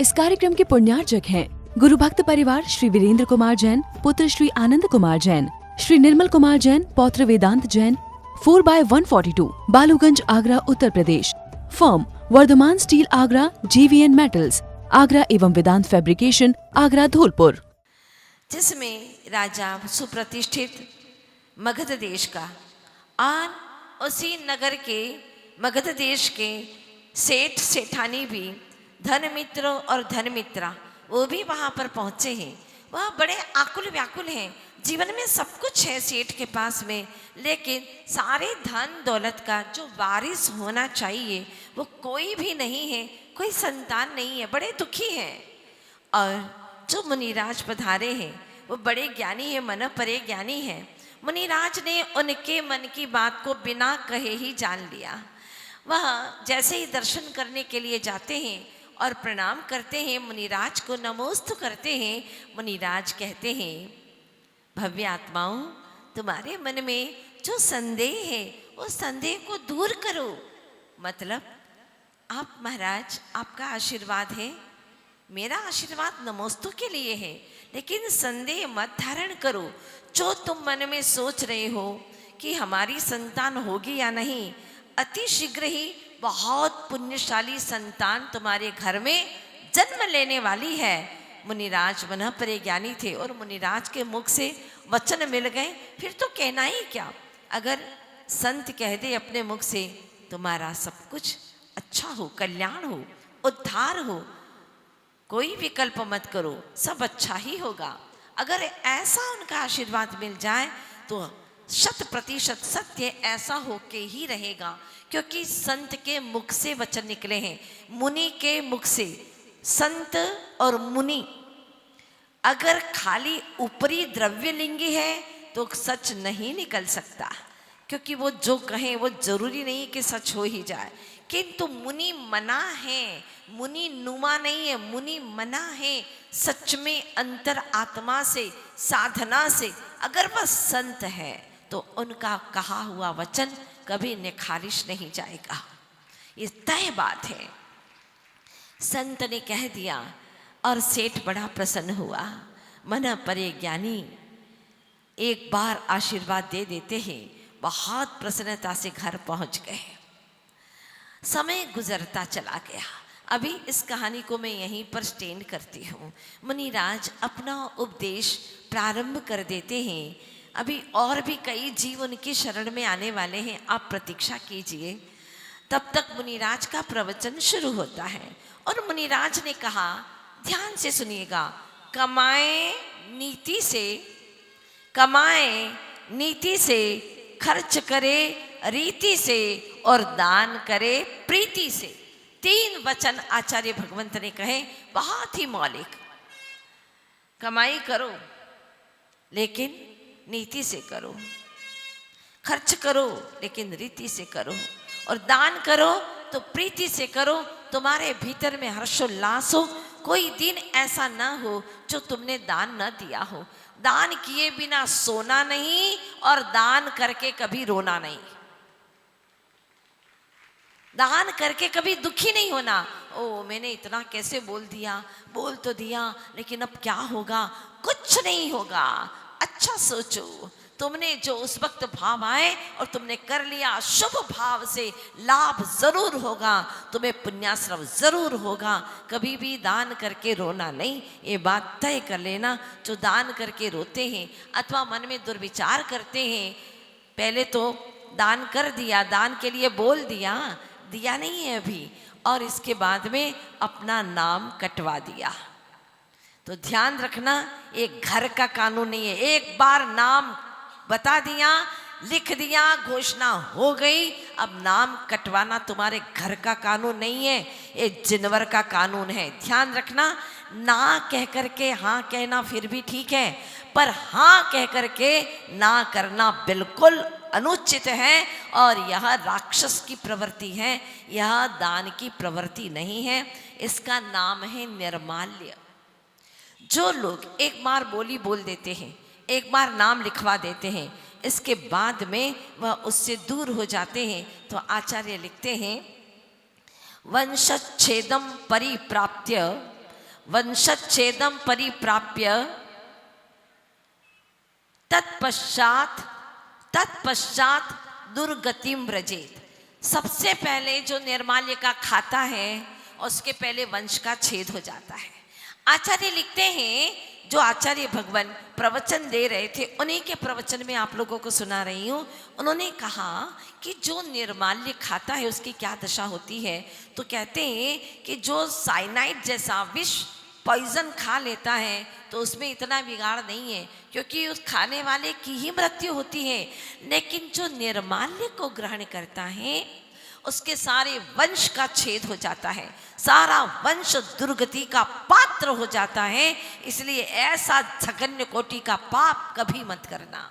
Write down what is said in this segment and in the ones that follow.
इस कार्यक्रम के पुण्यार्चक हैं गुरु भक्त परिवार श्री वीरेंद्र कुमार जैन, पुत्र श्री आनंद कुमार जैन, श्री निर्मल कुमार जैन, पौत्र Vedant Jain, 4/142, Baluganj, Agra, Uttar Pradesh. Firm Vardhman steel Agra, JVN metals Agra एवं वेदांत फैब्रिकेशन आगरा, धौलपुर। जिसमें राजा सुप्रतिष्ठित मगध देश का और उसी नगर के मगध देश के सेठ सेठानी भी धन मित्र और धन मित्रा वो भी वहाँ पर पहुँचे हैं। वह बड़े आकुल व्याकुल हैं, जीवन में सब कुछ है सेठ के पास में, लेकिन सारे धन दौलत का जो वारिस होना चाहिए वो कोई भी नहीं है, कोई संतान नहीं है, बड़े दुखी हैं। और जो मुनिराज पधारे हैं वो बड़े ज्ञानी है, मन परे ज्ञानी है। मुनिराज ने उनके मन की बात को बिना कहे ही जान लिया। वह जैसे ही दर्शन करने के लिए जाते हैं और प्रणाम करते हैं, मुनिराज को नमोस्तु करते हैं। मुनिराज कहते हैं, भव्य आत्माओं, तुम्हारे मन में जो संदेह है वो संदेह को दूर करो। मतलब आप महाराज, आपका आशीर्वाद है, मेरा आशीर्वाद नमोस्तु के लिए है, लेकिन संदेह मत धारण करो। जो तुम मन में सोच रहे हो कि हमारी संतान होगी या नहीं, अति शीघ्र ही बहुत पुण्यशाली संतान तुम्हारे घर में जन्म लेने वाली है। मुनिराज मन परे ज्ञानी थे और मुनिराज के मुख से वचन मिल गए, फिर तो कहना ही क्या। अगर संत कह दे अपने मुख से तुम्हारा सब कुछ अच्छा हो, कल्याण हो, उद्धार हो, कोई विकल्प मत करो, सब अच्छा ही होगा। अगर ऐसा उनका आशीर्वाद मिल जाए तो 100% सत्य ऐसा होके ही रहेगा, क्योंकि संत के मुख से वचन निकले हैं, मुनि के मुख से। संत और मुनि अगर खाली ऊपरी द्रव्यलिंगी है तो सच नहीं निकल सकता, क्योंकि वो जो कहें वो जरूरी नहीं कि सच हो ही जाए। किंतु मुनि मना है, मुनि नुमा नहीं है, मुनि मना है। सच में अंतर आत्मा से, साधना से अगर वह संत है तो उनका कहा हुआ वचन कभी निखारिश नहीं जाएगा, ये तय बात है। संत ने कह दिया और सेठ बड़ा प्रसन्न हुआ। मन परे ज्ञानी एक बार आशीर्वाद दे देते हैं, बहुत प्रसन्नता से घर पहुंच गए। समय गुजरता चला गया। अभी इस कहानी को मैं यहीं पर स्टैंड करती हूँ। मुनिराज अपना उपदेश प्रारंभ कर देते हैं। अभी और भी कई जीव उनकी शरण में आने वाले हैं, आप प्रतीक्षा कीजिए। तब तक मुनिराज का प्रवचन शुरू होता है और मुनिराज ने कहा, ध्यान से सुनिएगा, कमाए नीति से, कमाए नीति से, खर्च करे रीति से और दान करे प्रीति से। 3 वचन आचार्य भगवंत ने कहे, बहुत ही मौलिक। कमाई करो लेकिन नीति से करो, खर्च करो लेकिन रीति से करो, और दान करो तो प्रीति से करो। तुम्हारे भीतर में हर्षोल्लास हो, कोई दिन ऐसा ना हो जो तुमने दान न दिया हो। दान किए बिना सोना नहीं और दान करके कभी रोना नहीं, दान करके कभी दुखी नहीं होना। ओ मैंने इतना कैसे बोल दिया, बोल तो दिया लेकिन अब क्या होगा, कुछ नहीं होगा। अच्छा सोचो, तुमने जो उस वक्त भाव आए और तुमने कर लिया, शुभ भाव से लाभ जरूर होगा, तुम्हें पुण्याश्रम जरूर होगा। कभी भी दान करके रोना नहीं, ये बात तय कर लेना। जो दान करके रोते हैं अथवा मन में दुर्विचार करते हैं, पहले तो दान कर दिया, दान के लिए बोल दिया, दिया नहीं है अभी, और इसके बाद में अपना नाम कटवा दिया। तो ध्यान रखना, एक घर का कानून नहीं है। एक बार नाम बता दिया, लिख दिया, घोषणा हो गई, अब नाम कटवाना तुम्हारे घर का कानून नहीं है, ये जिनवर का कानून है। ध्यान रखना, ना कह करके हाँ कहना फिर भी ठीक है, पर हाँ कह करके ना करना बिल्कुल अनुचित है, और यह राक्षस की प्रवृत्ति है, यह दान की प्रवृत्ति नहीं है। इसका नाम है निर्माल्य। जो लोग एक बार बोली बोल देते हैं, एक बार नाम लिखवा देते हैं, इसके बाद में वह उससे दूर हो जाते हैं, तो आचार्य लिखते हैं, वंशच्छेदम परिप्राप्य वंशच्छेदम परिप्राप्य तत्पश्चात तत्पश्चात दुर्गतिम व्रजेत। सबसे पहले जो निर्माल्य का खाता है उसके पहले वंश का छेद हो जाता है। आचार्य लिखते हैं, जो आचार्य भगवान प्रवचन दे रहे थे उन्हीं के प्रवचन में आप लोगों को सुना रही हूँ। उन्होंने कहा कि जो निर्माल्य खाता है उसकी क्या दशा होती है। तो कहते हैं कि जो साइनाइड जैसा विष पॉइजन खा लेता है तो उसमें इतना बिगाड़ नहीं है, क्योंकि उस खाने वाले की ही मृत्यु होती है। लेकिन जो निर्माल्य को ग्रहण करता है उसके सारे वंश का छेद हो जाता है, सारा वंश दुर्गति का पात्र हो जाता है। इसलिए ऐसा जघन्य कोटि का पाप कभी मत करना,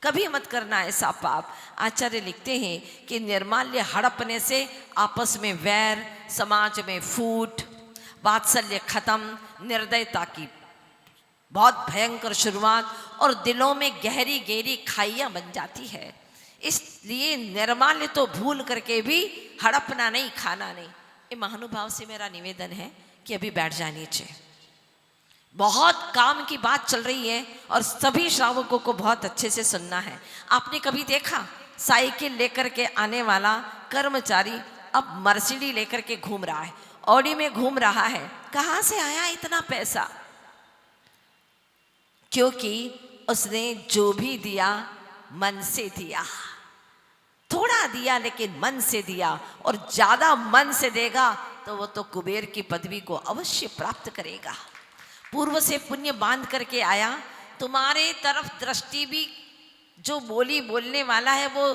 कभी मत करना ऐसा पाप। आचार्य लिखते हैं कि निर्माल्य हड़पने से आपस में वैर, समाज में फूट, वात्सल्य खत्म, निर्दयता की बहुत भयंकर शुरुआत और दिलों में गहरी गहरी खाइयां बन जाती है। इसलिए निर्माल्य तो भूल करके भी हड़पना नहीं, खाना नहीं। ये महानुभाव से मेरा निवेदन है कि अभी बैठ जानी चाहिए। बहुत काम की बात चल रही है और सभी श्रावकों को बहुत अच्छे से सुनना है। आपने कभी देखा साइकिल लेकर के आने वाला कर्मचारी अब मर्सिडी लेकर के घूम रहा है, ऑडी में घूम रहा है? कहाँ से आया इतना पैसा? क्योंकि उसने जो भी दिया मन से दिया, थोड़ा दिया लेकिन मन से दिया, और ज्यादा मन से देगा तो वो तो कुबेर की पदवी को अवश्य प्राप्त करेगा। पूर्व से पुण्य बांध करके आया, तुम्हारे तरफ दृष्टि भी जो बोली बोलने वाला है वो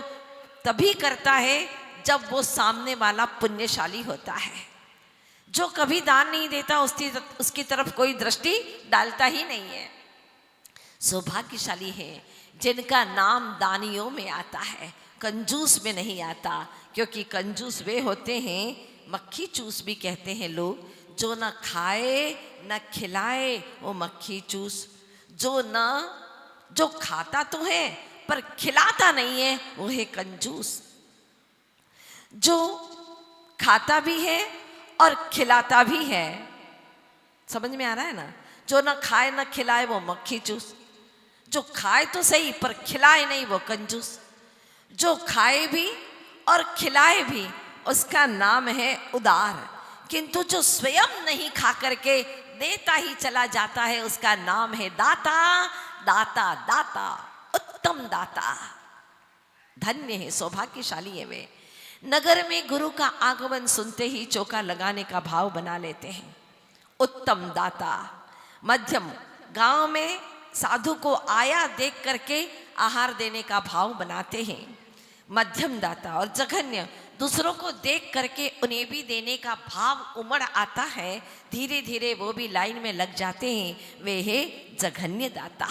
तभी करता है जब वो सामने वाला पुण्यशाली होता है। जो कभी दान नहीं देता उसकी तरफ कोई दृष्टि डालता ही नहीं है। सौभाग्यशाली है जिनका नाम दानियों में आता है, कंजूस में नहीं आता। क्योंकि कंजूस वे होते हैं, मक्खी चूस भी कहते हैं लोग, जो न खाए न खिलाए वो मक्खी चूस। जो खाता तो है पर खिलाता नहीं है वो है कंजूस। जो खाता भी है और खिलाता भी है, समझ में आ रहा है ना? जो न खाए न खिलाए वो मक्खी चूस। जो खाए तो सही पर खिलाए नहीं वो कंजूस। जो खाए भी और खिलाए भी उसका नाम है उदार, किंतु जो स्वयं नहीं खा करके देता ही चला जाता है उसका नाम है दाता। दाता दाता उत्तम दाता, धन्य है, सौभाग्यशाली है वे। नगर में गुरु का आगमन सुनते ही चौका लगाने का भाव बना लेते हैं, उत्तम दाता। मध्यम, गांव में साधु को आया देख करके आहार देने का भाव बनाते हैं, मध्यम दाता। और जघन्य, दूसरों को देख करके उन्हें भी देने का भाव उमड़ आता है, धीरे धीरे वो भी लाइन में लग जाते हैं, वे है जघन्य दाता।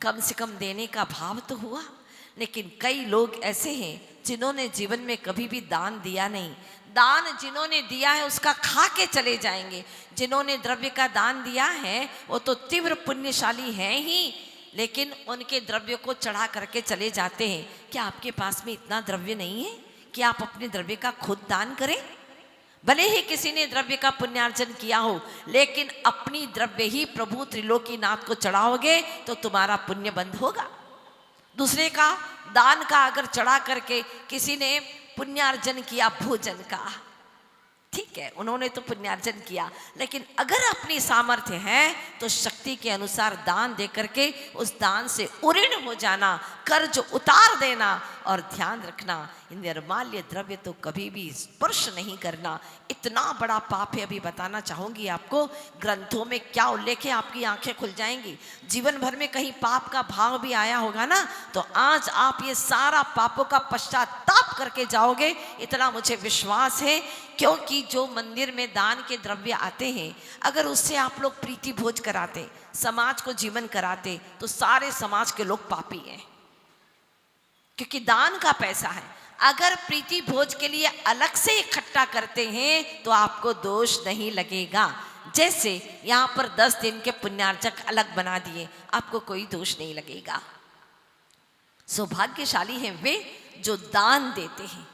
कम से कम देने का भाव तो हुआ। लेकिन कई लोग ऐसे हैं जिन्होंने जीवन में कभी भी दान दिया नहीं। दान जिन्होंने दिया है उसका खा के चले जाएंगे। जिन्होंने द्रव्य का दान दिया है वो तो तीव्र पुण्यशाली हैं ही, लेकिन उनके द्रव्य को चढ़ा करके चले जाते हैं। क्या आपके पास में इतना द्रव्य नहीं है कि आप अपने द्रव्य का खुद दान करें? भले ही किसी ने द्रव्य का पुण्यार्जन किया हो, लेकिन अपनी द्रव्य ही प्रभु त्रिलोकीनाथ को चढ़ाओगे तो तुम्हारा पुण्य बंद होगा। दूसरे का दान का अगर चढ़ा करके किसी ने पुण्यार्जन किया भोजन का, ठीक है, उन्होंने तो पुण्यार्जन किया, लेकिन अगर अपनी सामर्थ्य है तो शक्ति के अनुसार दान दे करके उस दान से उऋण हो जाना, कर्ज उतार देना। और ध्यान रखना, निर्माल्य द्रव्य तो कभी भी स्पर्श नहीं करना। इतना बड़ा पाप है, अभी बताना चाहूंगी आपको। ग्रंथों में क्या उल्लेख है, आपकी आंखें खुल जाएंगी। जीवन भर में कहीं पाप का भाव भी आया होगा ना, तो आज आप ये सारा पापों का पश्चाताप करके जाओगे, इतना मुझे विश्वास है। क्योंकि जो मंदिर में दान के द्रव्य आते हैं, अगर उससे आप लोग प्रीति भोज कराते, समाज को जीवन कराते, तो सारे समाज के लोग पापी हैं, क्योंकि दान का पैसा है। अगर प्रीति भोज के लिए अलग से इकट्ठा करते हैं तो आपको दोष नहीं लगेगा। जैसे यहाँ पर 10 दिन के पुण्यार्जक अलग बना दिए, आपको कोई दोष नहीं लगेगा। सौभाग्यशाली हैं वे जो दान देते हैं।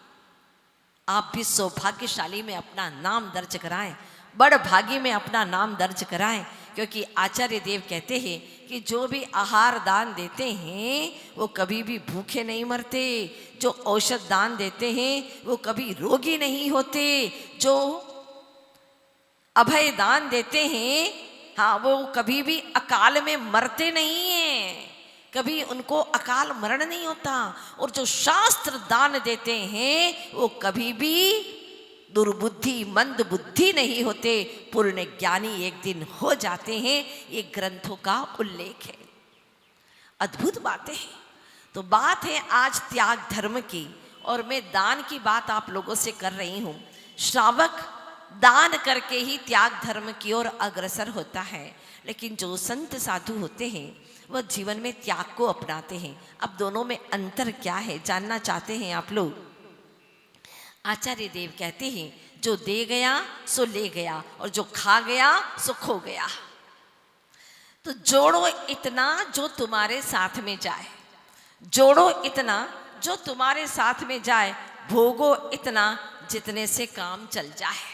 आप भी सौभाग्यशाली में अपना नाम दर्ज कराएं। बड़ भागी में अपना नाम दर्ज कराएं, क्योंकि आचार्य देव कहते हैं कि जो भी आहार दान देते हैं वो कभी भी भूखे नहीं मरते, जो औषध दान देते हैं वो कभी रोगी नहीं होते, जो अभय दान देते हैं हाँ वो कभी भी अकाल में मरते नहीं हैं, कभी उनको अकाल मरण नहीं होता। और जो शास्त्र दान देते हैं वो कभी भी दुर्बुद्धि मंद बुद्धि नहीं होते, पूर्ण ज्ञानी एक दिन हो जाते हैं। ये ग्रंथों का उल्लेख है, अद्भुत बातें हैं। तो बात है आज त्याग धर्म की, और मैं दान की बात आप लोगों से कर रही हूँ। श्रावक दान करके ही त्याग धर्म की ओर अग्रसर होता है, लेकिन जो संत साधु होते हैं वह जीवन में त्याग को अपनाते हैं। अब दोनों में अंतर क्या है जानना चाहते हैं आप लोग। आचार्य देव कहते हैं जो दे गया सो ले गया, और जो खा गया सो खो गया। तो जोड़ो इतना जो तुम्हारे साथ में जाए, जोड़ो इतना जो तुम्हारे साथ में जाए, भोगो इतना जितने से काम चल जाए।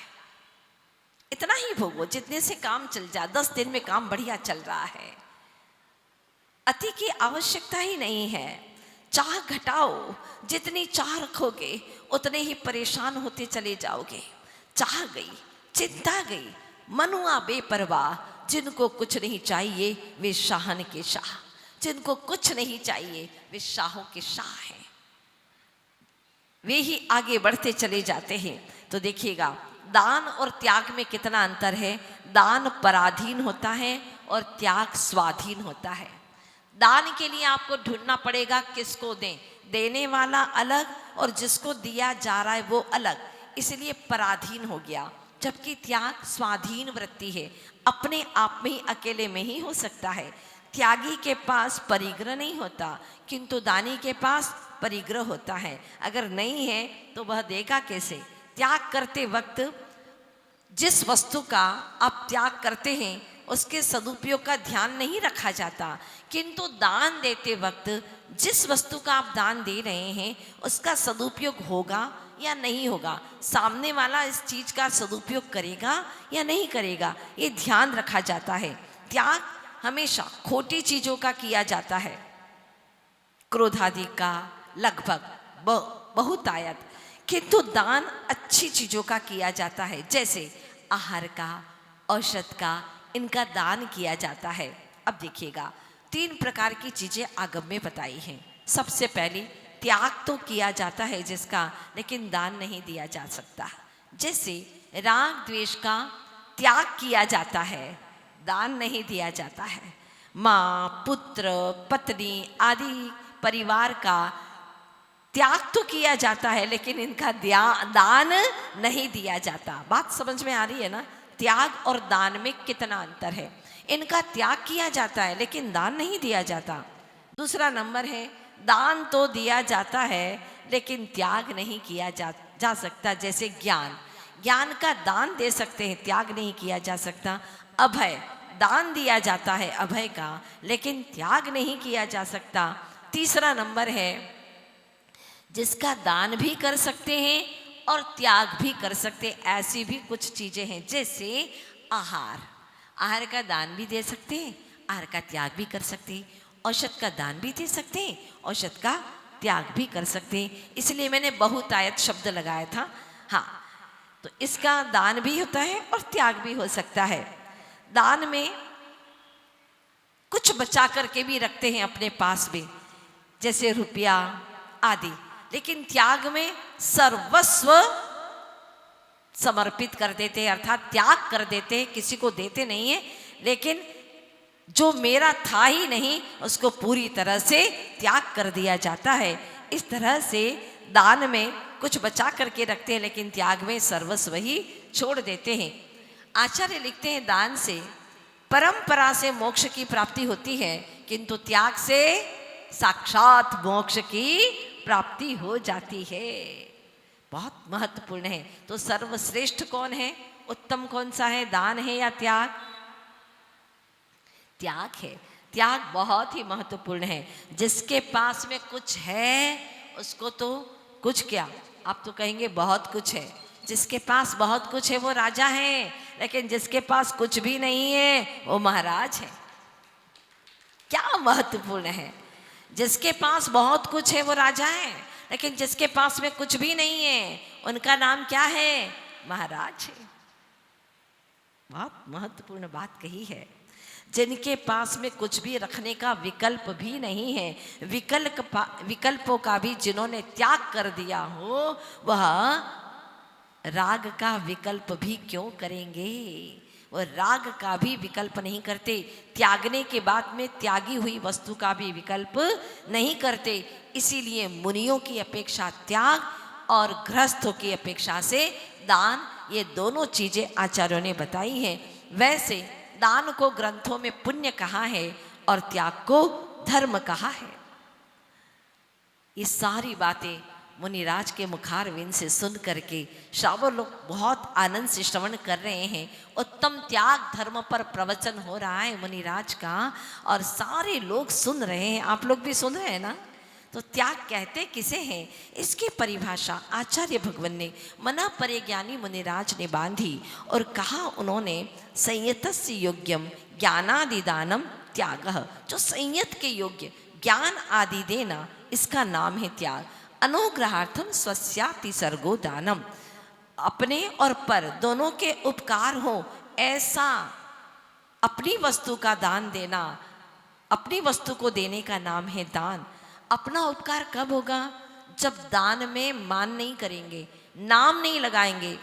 इतना ही भोगो जितने से काम चल जाए। 10 दिन में काम बढ़िया चल रहा है, अति की आवश्यकता ही नहीं है। चाह घटाओ, जितनी चाह रखोगे उतने ही परेशान होते चले जाओगे। चाह गई, चिंता गई, मनुआ बेपरवाह, जिनको कुछ नहीं चाहिए वे शाहन के शाह, जिनको कुछ नहीं चाहिए वे शाहों के शाह हैं, वे ही आगे बढ़ते चले जाते हैं। तो देखिएगा दान और त्याग में कितना अंतर है। दान पराधीन होता है और त्याग स्वाधीन होता है। दान के लिए आपको ढूंढना पड़ेगा किसको दें, देने वाला अलग और जिसको दिया जा रहा है वो अलग, इसलिए पराधीन हो गया। जबकि त्याग स्वाधीन वृत्ति है, अपने आप में ही अकेले में ही हो सकता है। त्यागी के पास परिग्रह नहीं होता, किंतु दानी के पास परिग्रह होता है। अगर नहीं है तो वह देगा कैसे। त्याग करते वक्त जिस वस्तु का आप त्याग करते हैं उसके सदुपयोग का ध्यान नहीं रखा जाता, किंतु दान देते वक्त जिस वस्तु का आप दान दे रहे हैं उसका सदुपयोग होगा या नहीं होगा, सामने वाला इस चीज का सदुपयोग करेगा या नहीं करेगा, ये ध्यान रखा जाता है। त्याग हमेशा खोटी चीजों का किया जाता है, क्रोधादि का लगभग बहुतायत, किंतु दान अच्छी चीजों का किया जाता है। जैसे आहार का, औषध का, इनका दान किया जाता है। अब देखिएगा 3 प्रकार की चीजें आगम में बताई हैं। सबसे पहली त्याग तो किया जाता है जिसका, लेकिन दान नहीं दिया जा सकता। जैसे राग द्वेष का त्याग किया जाता है, दान नहीं दिया जाता है। माँ, पुत्र, पत्नी आदि परिवार का त्याग तो किया जाता है, लेकिन इनका दान नहीं दिया जाता। बात समझ में आ रही है ना। त्याग और दान में कितना अंतर है। इनका त्याग किया जाता है लेकिन दान नहीं दिया जाता। दूसरा नंबर है दान तो दिया जाता है लेकिन त्याग नहीं किया जा सकता। जैसे ज्ञान का दान दे सकते हैं, त्याग नहीं किया जा सकता। अभय, दान दिया जाता है अभय का, लेकिन त्याग नहीं किया जा सकता। तीसरा नंबर है जिसका दान भी कर सकते हैं और त्याग भी कर सकते हैं। ऐसी भी कुछ चीजें हैं, जैसे आहार का दान भी दे सकते हैं, आहार का त्याग भी कर सकते हैं। औषध का दान भी दे सकते हैं, औषध का त्याग भी कर सकते हैं। इसलिए मैंने बहुतायत शब्द लगाया था। हाँ, तो इसका दान भी होता है और त्याग भी हो सकता है। दान में कुछ बचा करके भी रखते हैं अपने पास में, जैसे रुपया आदि, लेकिन त्याग में सर्वस्व समर्पित कर देते हैं, अर्थात त्याग कर देते हैं। किसी को देते नहीं है, लेकिन जो मेरा था ही नहीं उसको पूरी तरह से त्याग कर दिया जाता है। इस तरह से दान में कुछ बचा करके रखते हैं, लेकिन त्याग में सर्वस्व ही छोड़ देते हैं। आचार्य लिखते हैं दान से परंपरा से मोक्ष की प्राप्ति होती है, किंतु त्याग से साक्षात मोक्ष की प्राप्ति हो जाती है। बहुत महत्वपूर्ण है। तो सर्वश्रेष्ठ कौन है, उत्तम कौन सा है, दान है या त्याग? त्याग है। त्याग बहुत ही महत्वपूर्ण है। जिसके पास में कुछ है उसको तो कुछ क्या, आप तो कहेंगे बहुत कुछ है। जिसके पास बहुत कुछ है वो राजा है, लेकिन जिसके पास कुछ भी नहीं है वो महाराज है। क्या महत्वपूर्ण है। जिसके पास बहुत कुछ है वो राजा है, लेकिन जिसके पास में कुछ भी नहीं है उनका नाम क्या है? महाराज है। बहुत महत्वपूर्ण बात कही है। जिनके पास में कुछ भी रखने का विकल्प भी नहीं है, विकल्पों का भी जिन्होंने त्याग कर दिया हो, वह राग का विकल्प भी क्यों करेंगे? वो राग का भी विकल्प नहीं करते, त्यागने के बाद में त्यागी हुई वस्तु का भी विकल्प नहीं करते। इसीलिए मुनियों की अपेक्षा त्याग और गृहस्थों की अपेक्षा से दान, ये दोनों चीजें आचार्यों ने बताई हैं। वैसे दान को ग्रंथों में पुण्य कहा है और त्याग को धर्म कहा है। ये सारी बातें मुनिराज के मुखारविंद से सुन करके श्रावक लोग बहुत आनंद से श्रवण कर रहे हैं। उत्तम त्याग धर्म पर प्रवचन हो रहा है मुनिराज का, और सारे लोग सुन रहे हैं। आप लोग भी सुन रहे हैं ना? तो त्याग कहते किसे हैं, इसकी परिभाषा आचार्य भगवान ने मना परिज्ञानी मुनिराज ने बांधी और कहा उन्होंने, संयतस्य योग्यम ज्ञानादिदानम त्यागः। जो संयत के योग्य ज्ञान आदि देना, इसका नाम है त्याग। अनुग्रहार्थम स्वस्याति सर्गो दानम। अपने और पर दोनों के उपकार हो ऐसा अपनी वस्तु का दान देना, अपनी वस्तु को देने का नाम है दान। अपना उपकार कब होगा? जब दान में मान नहीं करेंगे, नाम नहीं लगाएंगे।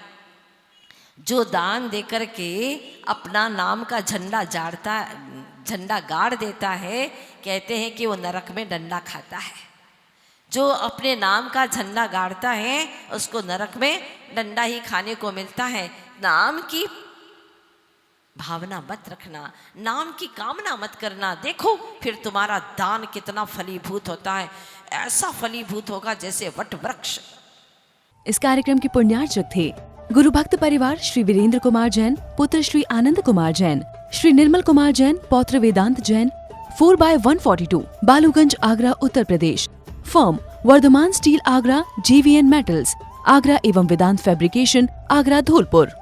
जो दान देकर के अपना नाम का झंडा गाड़ देता है, कहते हैं कि वो नरक में डंडा खाता है। जो अपने नाम का झंडा गाड़ता है उसको नरक में डंडा ही खाने को मिलता है। नाम की भावना मत रखना, नाम की कामना मत करना। देखो फिर तुम्हारा दान कितना फलीभूत होता है। ऐसा फलीभूत होगा जैसे वट वृक्ष। इस कार्यक्रम के पुण्यार्चक थे गुरु भक्त परिवार श्री वीरेंद्र कुमार जैन, पुत्र श्री आनंद कुमार जैन, श्री निर्मल कुमार जैन, पौत्र Vedant Jain, 4/142, Baluganj, Agra, Uttar Pradesh. Firm Vardhman steel Agra, JVN metals Agra एवं वेदांत फैब्रिकेशन आगरा, धौलपुर।